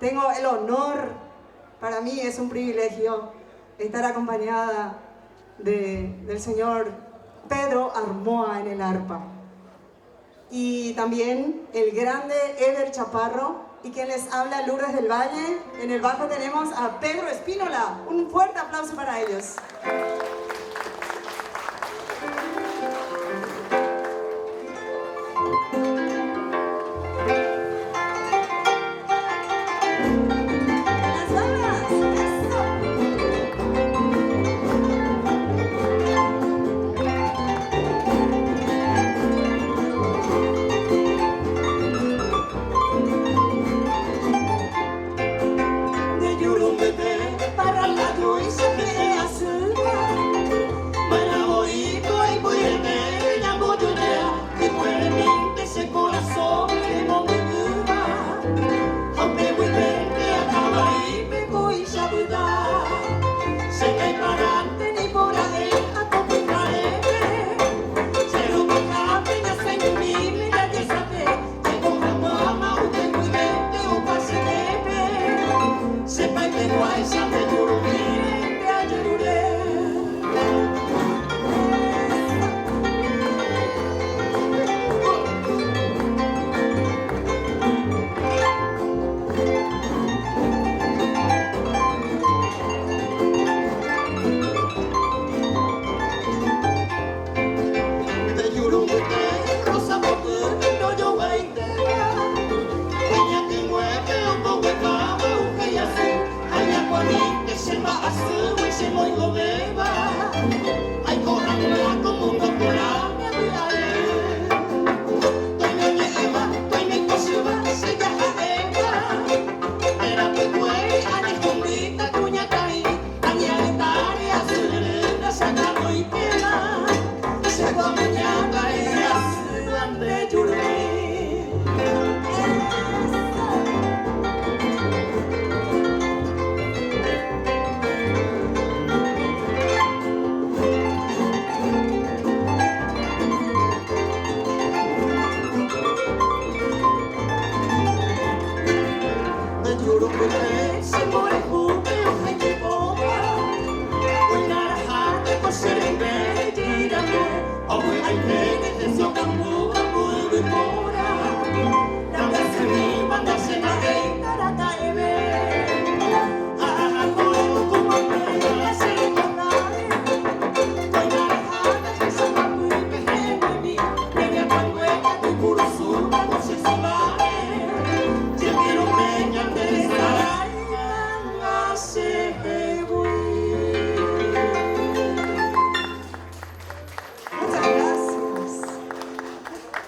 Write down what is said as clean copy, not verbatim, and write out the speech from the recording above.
Tengo el honor, para mí es un privilegio, estar acompañada del señor Pedro Armoa en el arpa. Y también el grande Eder Chaparro, y quien les habla, Lourdes del Valle. En el bajo tenemos a Pedro Espínola. Un fuerte aplauso para ellos. Juro que